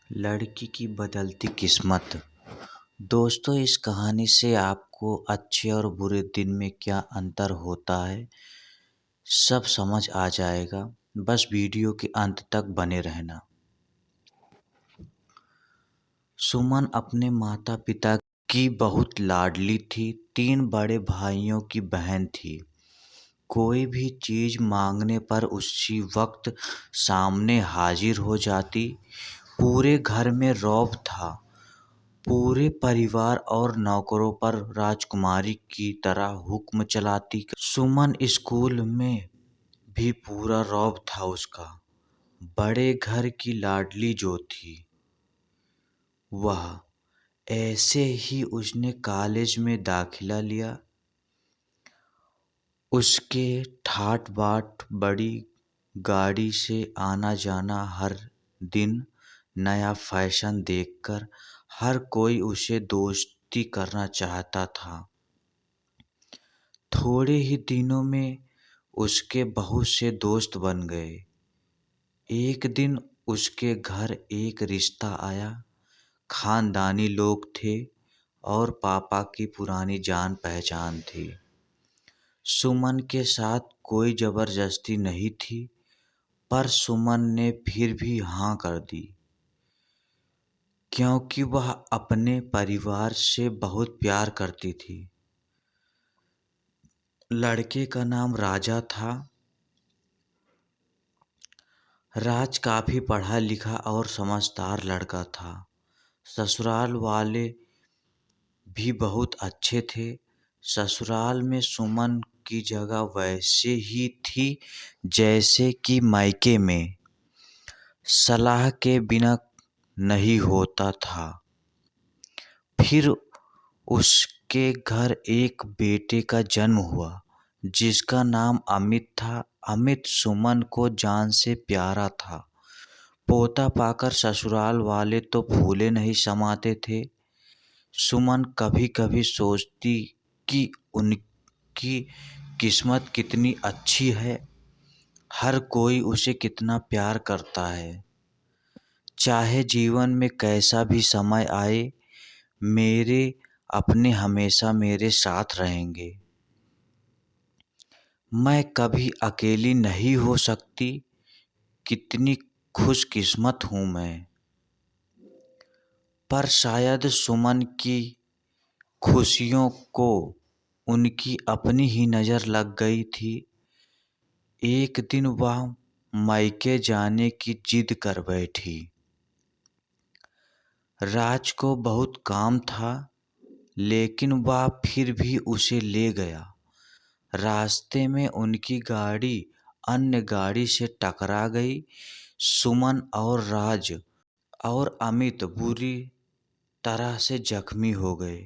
लड़की की बदलती किस्मत। दोस्तों, इस कहानी से आपको अच्छे और बुरे दिन में क्या अंतर होता है सब समझ आ जाएगा। बस वीडियो के अंत तक बने रहना। सुमन अपने माता पिता की बहुत लाडली थी। 3 बड़े भाइयों की बहन थी। कोई भी चीज मांगने पर उसी वक्त सामने हाजिर हो जाती। पूरे घर में रौब था। पूरे परिवार और नौकरों पर राजकुमारी की तरह हुक्म चलाती। सुमन स्कूल में भी पूरा रौब था उसका। बड़े घर की लाडली जो थी वह। ऐसे ही उसने कॉलेज में दाखिला लिया। उसके ठाट बाट बड़ी गाड़ी से आना जाना, हर दिन नया फैशन देखकर हर कोई उसे दोस्ती करना चाहता था। थोड़े ही दिनों में उसके बहुत से दोस्त बन गए। एक दिन उसके घर एक रिश्ता आया। खानदानी लोग थे और पापा की पुरानी जान पहचान थी। सुमन के साथ कोई जबरदस्ती नहीं थी, पर सुमन ने फिर भी हाँ कर दी, क्योंकि वह अपने परिवार से बहुत प्यार करती थी। लड़के का नाम राजा था। राज काफी पढ़ा लिखा और समझदार लड़का था। ससुराल वाले भी बहुत अच्छे थे। ससुराल में सुमन की जगह वैसे ही थी जैसे कि मायके में। सलाह के बिना नहीं होता था। फिर उसके घर एक बेटे का जन्म हुआ जिसका नाम अमित था। अमित सुमन को जान से प्यारा था। पोता पाकर ससुराल वाले तो फूले नहीं समाते थे। सुमन कभी कभी सोचती कि उनकी किस्मत कितनी अच्छी है। हर कोई उसे कितना प्यार करता है। चाहे जीवन में कैसा भी समय आए, मेरे अपने हमेशा मेरे साथ रहेंगे। मैं कभी अकेली नहीं हो सकती। कितनी खुशकिस्मत हूँ मैं। पर शायद सुमन की खुशियों को उनकी अपनी ही नज़र लग गई थी। एक दिन वह मायके जाने की जिद कर बैठी। राज को बहुत काम था, लेकिन वह फिर भी उसे ले गया। रास्ते में उनकी गाड़ी अन्य गाड़ी से टकरा गई। सुमन और राज और अमित बुरी तरह से जख्मी हो गए।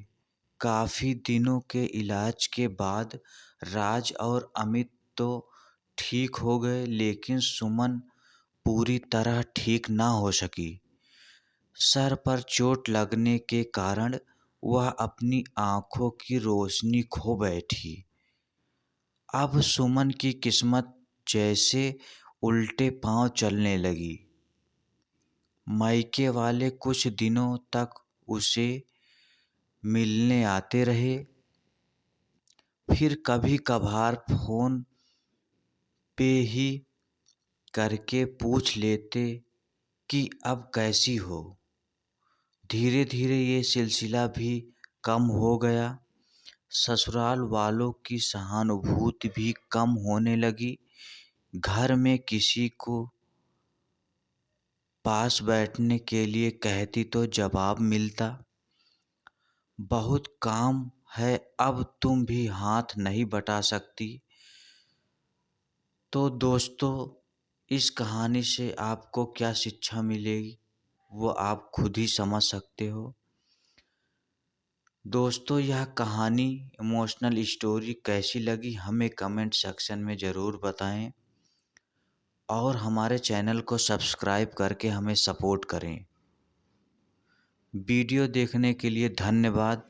काफी दिनों के इलाज के बाद राज और अमित तो ठीक हो गए, लेकिन सुमन पूरी तरह ठीक ना हो सकी। सर पर चोट लगने के कारण वह अपनी आंखों की रोशनी खो बैठी। अब सुमन की किस्मत जैसे उल्टे पांव चलने लगी। मायके वाले कुछ दिनों तक उसे मिलने आते रहे। फिर कभी कभार फोन पे ही करके पूछ लेते कि अब कैसी हो। धीरे धीरे ये सिलसिला भी कम हो गया। ससुराल वालों की सहानुभूति भी कम होने लगी। घर में किसी को पास बैठने के लिए कहती तो जवाब मिलता, बहुत काम है, अब तुम भी हाथ नहीं बटा सकती। तो दोस्तों, इस कहानी से आपको क्या शिक्षा मिलेगी वो आप खुद ही समझ सकते हो। दोस्तों, यह कहानी इमोशनल स्टोरी कैसी लगी हमें कमेंट सेक्शन में ज़रूर बताएं और हमारे चैनल को सब्सक्राइब करके हमें सपोर्ट करें। वीडियो देखने के लिए धन्यवाद।